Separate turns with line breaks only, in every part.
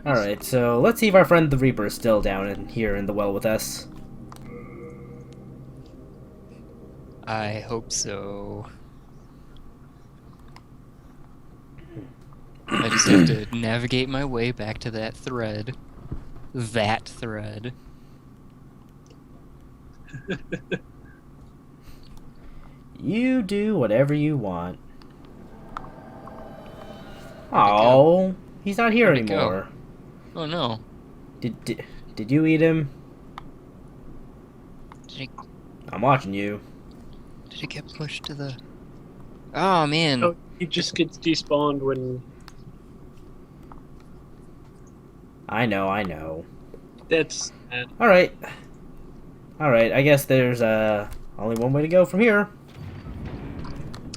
Alright, so let's see if our friend the Reaper is still down in here in the well with us.
I hope so. I just have to navigate my way back to that thread. That thread.
You do whatever you want.
Where'd it go?
Oh, he's not here
Where'd it go?
anymore.
Oh no.
Did you eat him?
Did
I'm watching you.
it get pushed to the... Oh man.
Oh, he just gets despawned when...
I know.
That's...
Alright. Alright, I guess there's only one way to go from here.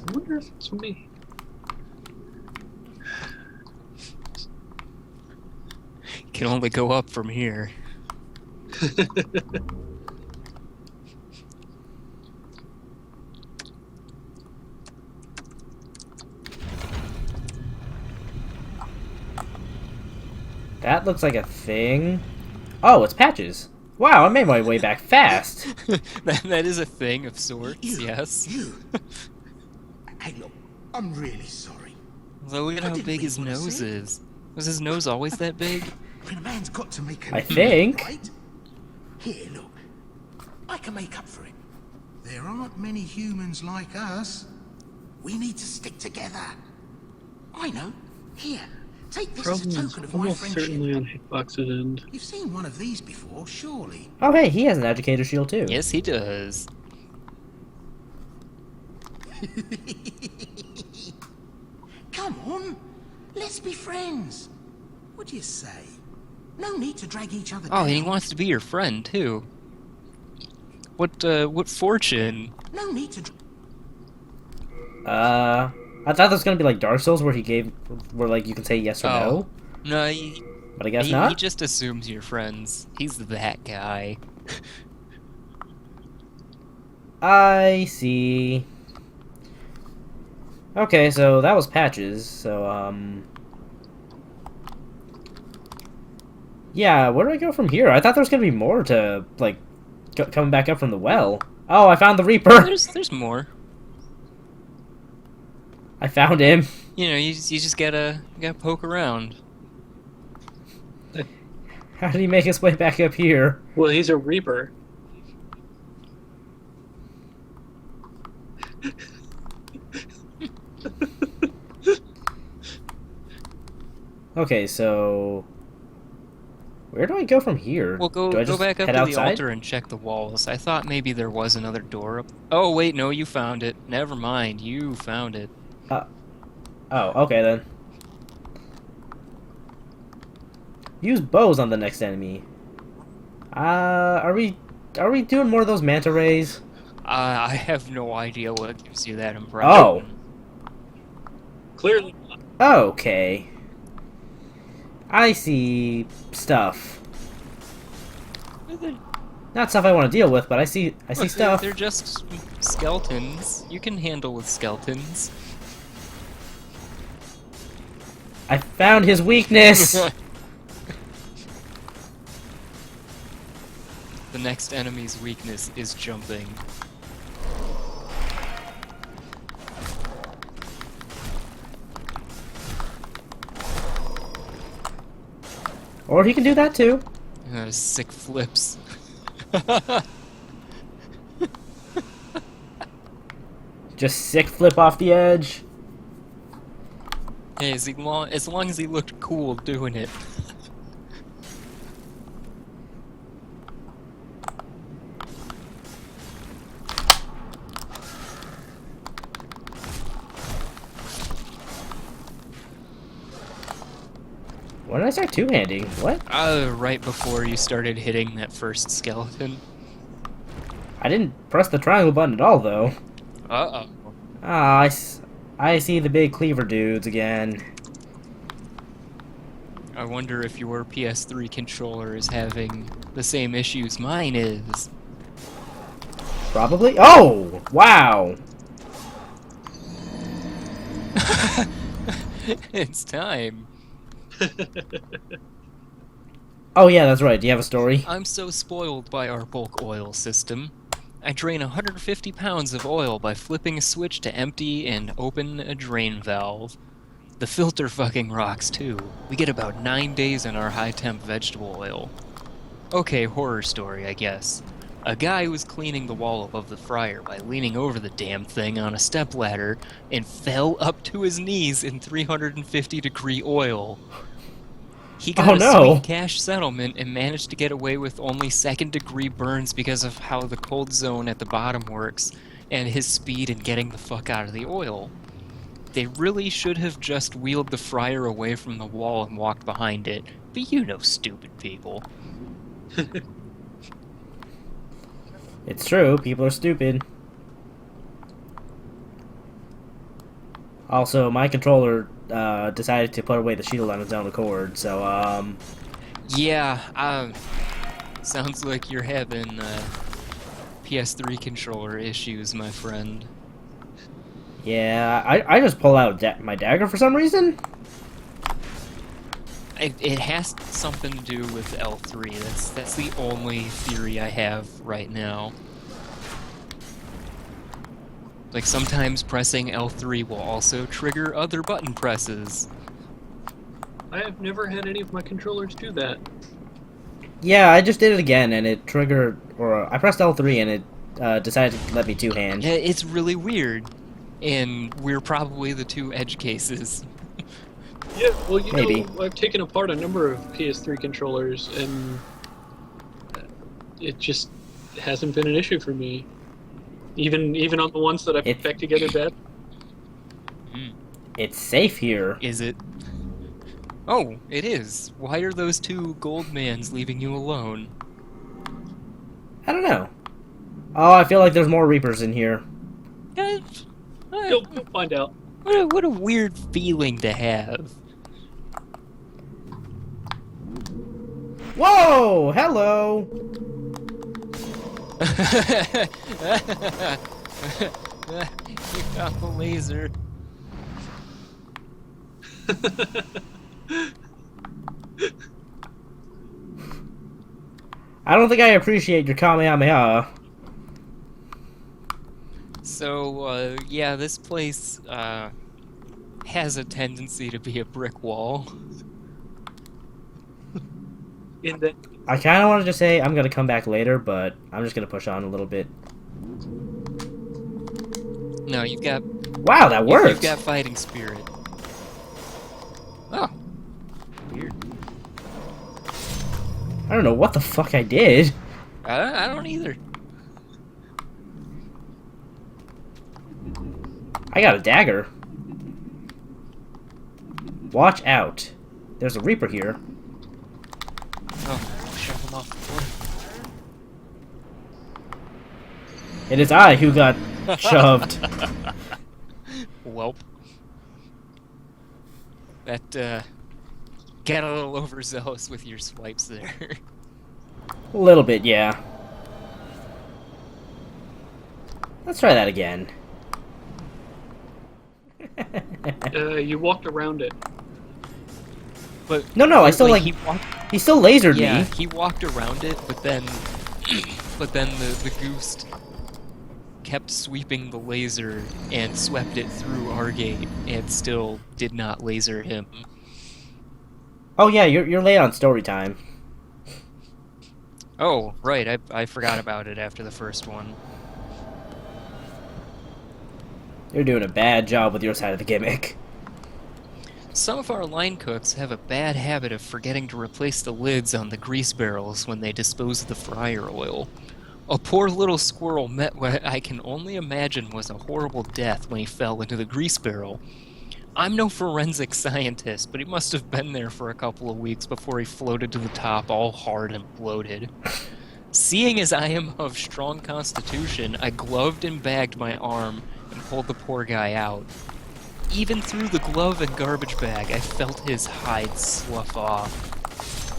I wonder if it's me.
Can only go up from here.
That looks like a thing. Oh, it's Patches. Wow, I made my way back fast.
that is a thing of sorts, yes.
You. Hey, look, I'm really sorry.
Although look at how
didn't
big
really
his
wanna
nose
say it.
is. Was his nose always that big?
I mean, a man's got to make a
I
living,
think.
right? Here, look. I can make up for it. There aren't many humans like us. We need to stick together. I know. Here, take this as a
Problem is
token of my
almost
friendship.
certainly on Hitbox's end.
You've seen one of these before, surely.
Oh, hey, he has an educator shield too.
Yes, he does.
Come on, let's be friends. What do you say? No need to drag each other
Oh,
down.
and he wants to be your friend too. What fortune?
No need to.
I thought that was gonna be like Dark Souls, where like you can say yes or no,
No, he,
but I guess
he
not.
just assumes you're friends. He's that guy.
I see. Okay, so that was Patches. So yeah, where do I go from here? I thought there was gonna be more to like coming back up from the well. Oh, I found the Reaper.
There's more.
I found him.
You know, you just gotta poke around.
How did he make his way back up here?
Well, he's a Reaper.
Okay, so where do I go from here?
Well,
do I
go
just
back up
head
to the
outside?
altar and check the walls. I thought maybe there was another door up. Oh wait, no, you found it. Never mind, you found it.
Oh, okay then. Use bows on the next enemy. Are we doing more of those manta rays?
I have no idea what gives you that impression.
Oh.
Clearly not.
Okay. I see stuff. Not stuff I want to deal with, but I see
Look,
stuff.
They're just skeletons. You can handle with skeletons.
I found his weakness.
The next enemy's weakness is jumping.
Or he can do that too.
Sick flips.
Just sick flip off the edge.
Hey, as long as he looked cool doing it.
When did I start two-handing? What?
Right before you started hitting that first skeleton.
I didn't press the triangle button at all, though.
Uh-oh.
Ah, I see the big cleaver dudes again.
I wonder if your PS3 controller is having the same issues mine is.
Probably. Oh! Wow!
It's time.
Oh yeah, that's right. Do you have a story?
I'm so spoiled by our bulk oil system. I drain 150 pounds of oil by flipping a switch to empty and open a drain valve. The filter fucking rocks too. We get about 9 days in our high temp vegetable oil. Okay, horror story, I guess. A guy was cleaning the wall above the fryer by leaning over the damn thing on a stepladder and fell up to his knees in 350-degree oil. He got
Oh,
a
no.
sweet cash settlement and managed to get away with only second-degree burns because of how the cold zone at the bottom works and his speed in getting the fuck out of the oil. They really should have just wheeled the fryer away from the wall and walked behind it, but you know stupid people.
It's true. People are stupid. Also, my controller decided to put away the shield on its own accord, so,
Yeah, sounds like you're having PS3 controller issues, my friend.
yeah, I just pull out my dagger for some reason?
It has something to do with L3. That's the only theory I have right now. Like, sometimes pressing L3 will also trigger other button presses.
I have never had any of my controllers do that.
Yeah, I just did it again, and it triggered, or I pressed L3 and it decided to let me two-hand.
Yeah, it's really weird. And we're probably the two edge cases.
Yeah, well, you
Maybe.
know, I've taken apart a number of PS3 controllers, and it just hasn't been an issue for me. Even on the ones that I put back together bad.
It's safe here.
Is it? Oh, it is. Why are those two gold mans leaving you alone?
I don't know. Oh, I feel like there's more Reapers in here.
You'll find out.
What a weird feeling to have.
Whoa! Hello!
You got the laser.
I don't think I appreciate your Kamehameha.
So, yeah, this place, has a tendency to be a brick wall.
In that,
I kind of wanted to say I'm going to come back later, but I'm just going to push on a little bit.
No, you've got...
Wow, that worked!
You've got fighting spirit. Oh. Weird.
I don't know what the fuck I did.
I don't either.
I got a dagger. Watch out. There's a Reaper here.
Oh, shove him off the floor.
It is I who got shoved.
Welp. That, got a little overzealous with your swipes there.
A little bit, yeah. Let's try that again.
you walked around it.
But
No, I still, like,
he
still lasered
yeah,
me.
he walked around it, but then the goose kept sweeping the laser and swept it through Argate and still did not laser him.
Oh yeah, you're late on story time.
Oh, right, I forgot about it after the first one.
You're doing a bad job with your side of the gimmick.
Some of our line cooks have a bad habit of forgetting to replace the lids on the grease barrels when they dispose of the fryer oil. A poor little squirrel met what I can only imagine was a horrible death when he fell into the grease barrel. I'm no forensic scientist, but he must have been there for a couple of weeks before he floated to the top all hard and bloated. Seeing as I am of strong constitution, I gloved and bagged my arm and pulled the poor guy out. Even through the glove and garbage bag, I felt his hide slough off.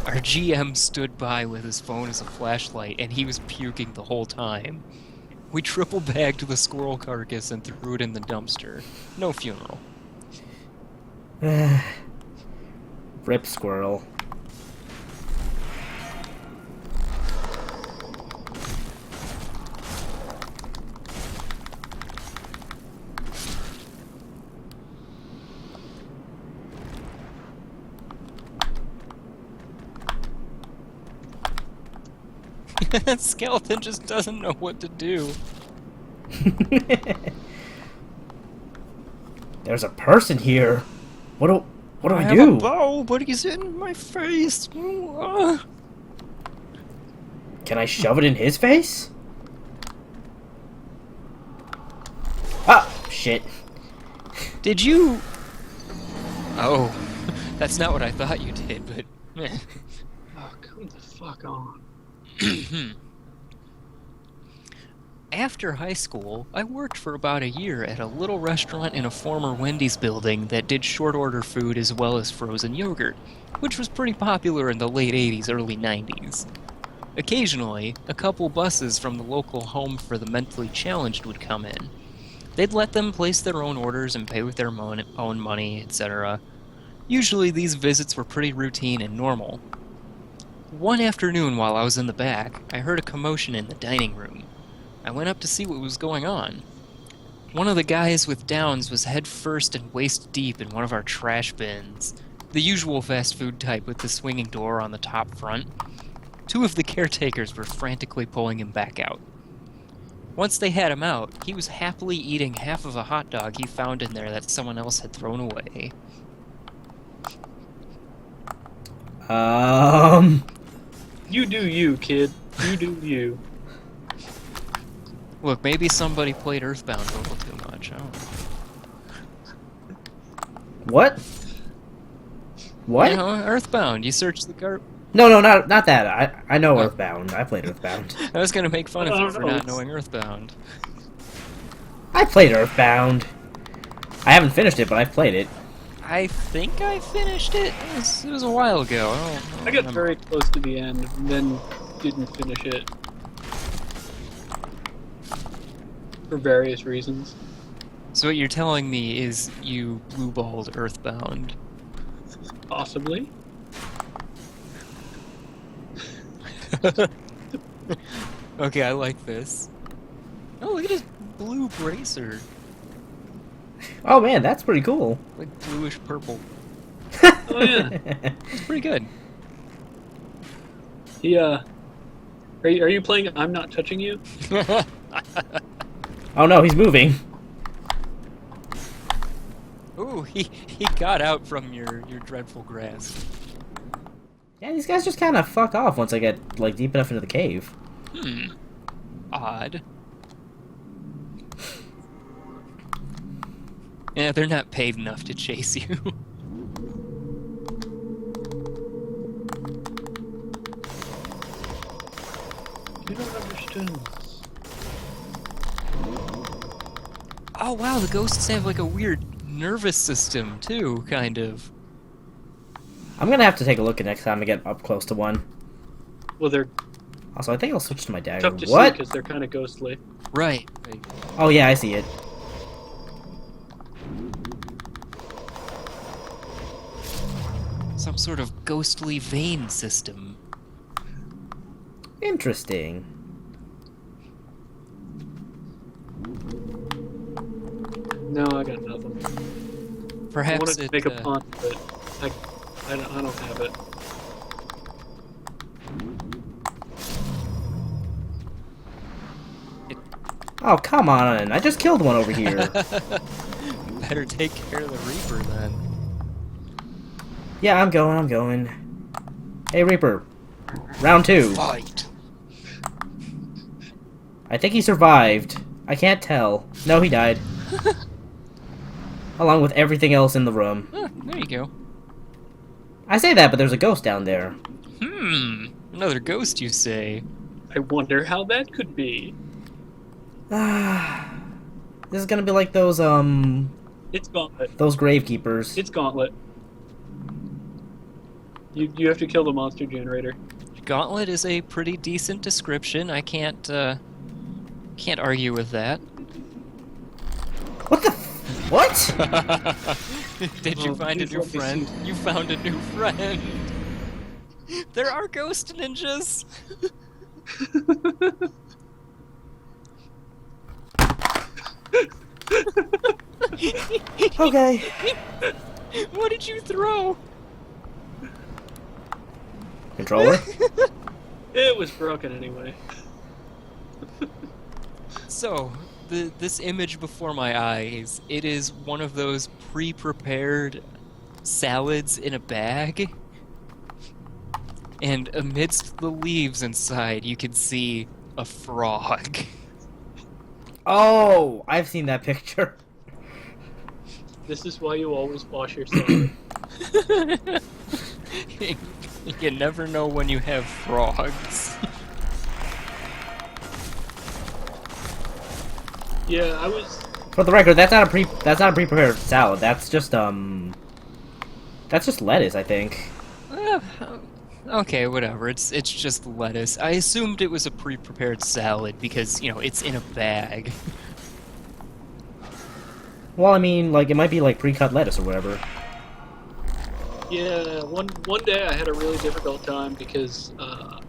Our GM stood by with his phone as a flashlight, and he was puking the whole time. We triple bagged the squirrel carcass and threw it in the dumpster. No funeral.
Rip squirrel.
That skeleton just doesn't know what to do.
There's a person here. What do I
have
do?
a bow, but he's in my face.
Can I shove it in his face? Ah, shit.
Did you... Oh, that's not what I thought you did, but...
Oh, come the fuck on.
After high school, I worked for about a year at a little restaurant in a former Wendy's building that did short order food as well as frozen yogurt, which was pretty popular in the late 80s, early 90s. Occasionally, a couple buses from the local home for the mentally challenged would come in. They'd let them place their own orders and pay with their own money, etc. Usually these visits were pretty routine and normal. One afternoon while I was in the back, I heard a commotion in the dining room. I went up to see what was going on. One of the guys with Downs was head first and waist deep in one of our trash bins, the usual fast food type with the swinging door on the top front. Two of the caretakers were frantically pulling him back out. Once they had him out, he was happily eating half of a hot dog he found in there that someone else had thrown away.
You do you, kid. You do you.
Look, maybe somebody played Earthbound a little too much. I don't know.
What? What?
You know, Earthbound. You search the
No, not that. I know
Oh.
Earthbound. I played Earthbound.
I was gonna make fun of
I
you
don't
for
know,
not
it's-
knowing Earthbound.
I played Earthbound. I haven't finished it, but I've played it.
I think I finished it. It was a while ago.
I got
remember.
very close to the end, and then didn't finish it. For various reasons.
So what you're telling me is you blue-balled Earthbound.
Possibly.
Okay, I like this. Oh, look at his blue bracer.
Oh man, that's pretty cool.
Like bluish purple.
Oh yeah.
It's pretty good.
Yeah. Are you playing I'm Not Touching You?
Oh no, he's moving.
Ooh, he got out from your dreadful grasp.
Yeah, these guys just kind of fuck off once I get like deep enough into the cave.
Odd. Yeah, they're not paid enough to chase you.
You don't understand this.
Oh wow, the ghosts have like a weird nervous system too, kind of.
I'm gonna have to take a look at next time I get up close to one.
Well, they're
Also, I think I'll switch to my dagger.
tough to see
What?
because they're kind of ghostly.
Right.
Oh yeah, I see it.
Some sort of ghostly vein system.
Interesting.
No, I got nothing. I
Perhaps
wanted to
it,
make a pun, but I don't have it.
Oh come on! I just killed one over here.
better take care of the Reaper then.
Yeah, I'm going. Hey Reaper, round 2.
Fight!
I think he survived. I can't tell. No, he died. Along with everything else in the room.
There you go.
I say that, but there's a ghost down there.
Another ghost, you say?
I wonder how that could be.
This is gonna be like those
It's Gauntlet.
those gravekeepers.
It's Gauntlet. You have to kill the monster generator.
Gauntlet is a pretty decent description. I can't argue with that.
What the? What?
Did you
Oh,
find a
please
new
let me
friend?
see.
You found a new friend. There are ghost ninjas.
Okay.
What did you throw?
Controller?
It was broken anyway.
So, this image before my eyes, it is one of those pre-prepared salads in a bag. And amidst the leaves inside, you can see a frog.
Oh, I've seen that picture.
This is why you always wash your salad.
You never know when you have frogs.
Yeah, I was.
For the record, that's not a pre-prepared salad. That's just lettuce, I think.
Okay, whatever. It's just lettuce. I assumed it was a pre-prepared salad because, you know, it's in a bag.
Well, I mean, like, it might be like pre-cut lettuce or whatever.
Yeah, one day I had a really difficult time because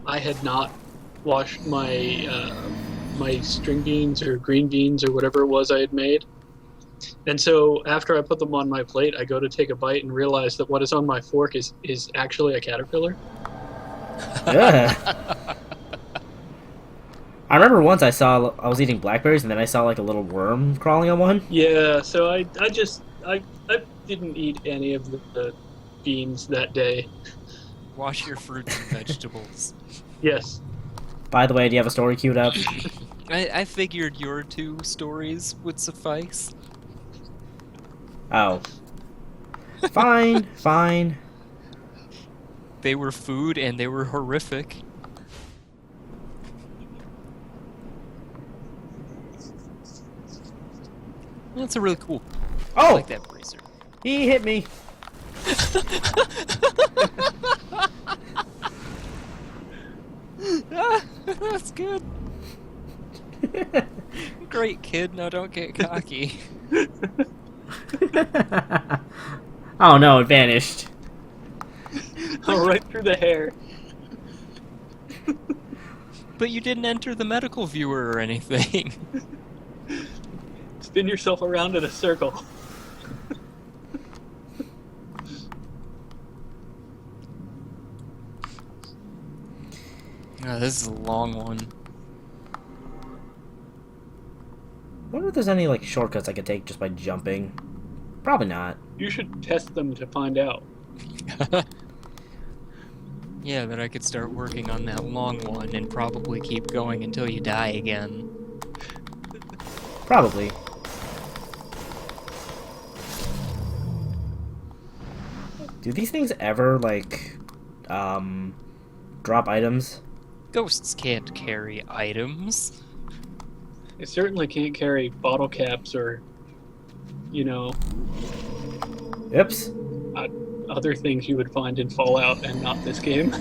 I had not washed my my string beans or green beans or whatever it was I had made. And so after I put them on my plate, I go to take a bite and realize that what is on my fork is actually a caterpillar.
Yeah. I remember once I was eating blackberries and then I saw like a little worm crawling on one.
Yeah, so I didn't eat any of the beans that day.
Wash your fruits and vegetables.
Yes.
By the way, do you have a story queued up?
I figured your 2 stories would suffice.
Oh. Fine, fine.
They were food and they were horrific. That's a really cool. I
Oh!
like that bracer.
He hit me.
That's good. Great, kid. Now don't get cocky.
Oh no, it vanished.
Oh, right through the hair.
But you didn't enter the medical viewer or anything.
Spin yourself around in a circle.
Oh, this is a long one.
I wonder if there's any like shortcuts I could take just by jumping. Probably not.
You should test them to find out.
Yeah, that I could start working on that long one and probably keep going until you die again.
Probably. Do these things ever like drop items?
Ghosts can't carry items.
It certainly can't carry bottle caps or, you know,
Oops.
other things you would find in Fallout and not this game.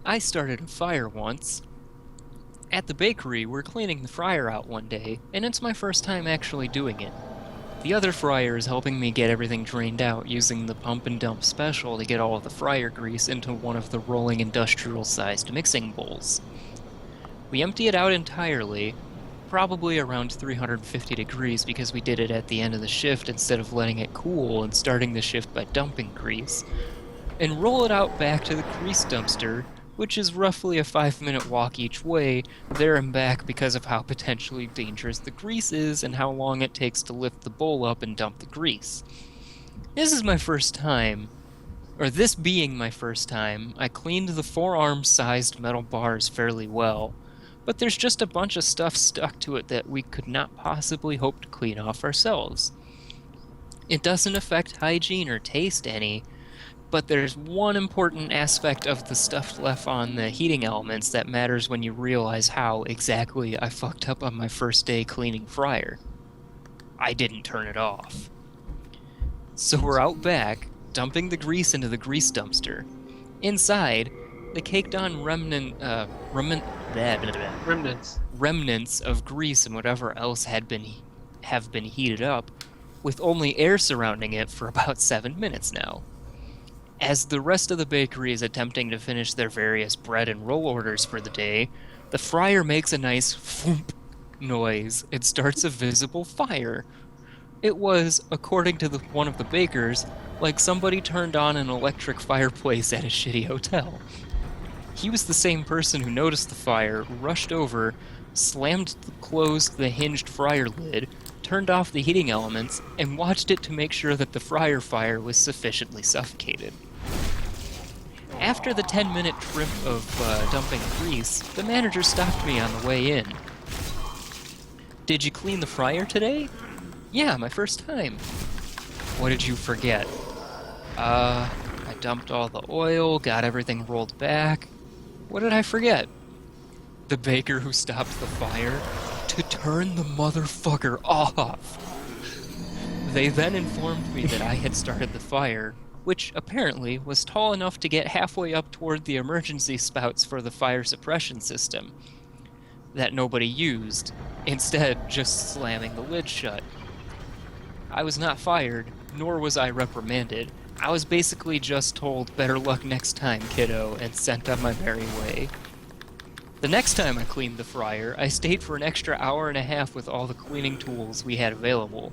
I started a fire once. At the bakery, we're cleaning the fryer out one day, and it's my first time actually doing it. The other fryer is helping me get everything drained out using the pump and dump special to get all of the fryer grease into one of the rolling industrial-sized mixing bowls. We empty it out entirely, probably around 350 degrees because we did it at the end of the shift instead of letting it cool and starting the shift by dumping grease, and roll it out back to the grease dumpster, which is roughly a 5-minute walk each way, there and back because of how potentially dangerous the grease is and how long it takes to lift the bowl up and dump the grease. This is my first time, or this being my first time, I cleaned the forearm-sized metal bars fairly well, but there's just a bunch of stuff stuck to it that we could not possibly hope to clean off ourselves. It doesn't affect hygiene or taste any, but there's one important aspect of the stuff left on the heating elements that matters when you realize how exactly I fucked up on my first day cleaning fryer. I didn't turn it off. So we're out back, dumping the grease into the grease dumpster. Inside, the caked-on remnants of grease and whatever else have been heated up, with only air surrounding it for about 7 minutes now. As the rest of the bakery is attempting to finish their various bread and roll orders for the day, the fryer makes a nice thump noise and starts a visible fire. It was, according to one of the bakers, like somebody turned on an electric fireplace at a shitty hotel. He was the same person who noticed the fire, rushed over, closed the hinged fryer lid, turned off the heating elements, and watched it to make sure that the fryer fire was sufficiently suffocated. After the 10-minute trip of dumping grease, the manager stopped me on the way in. "Did you clean the fryer today?" "Yeah, my first time." "What did you forget?" I dumped all the oil, got everything rolled back. What did I forget?" "The baker who stopped the fire to turn the motherfucker off." They then informed me that I had started the fire, which apparently was tall enough to get halfway up toward the emergency spouts for the fire suppression system that nobody used, instead just slamming the lid shut. I was not fired, nor was I reprimanded. I was basically just told, "Better luck next time, kiddo," and sent on my merry way. The next time I cleaned the fryer, I stayed for an extra hour and a half with all the cleaning tools we had available.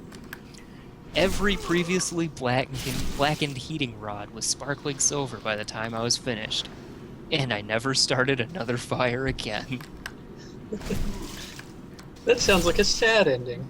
Every previously blackened heating rod was sparkling silver by the time I was finished, and I never started another fire again.
That sounds like a sad ending.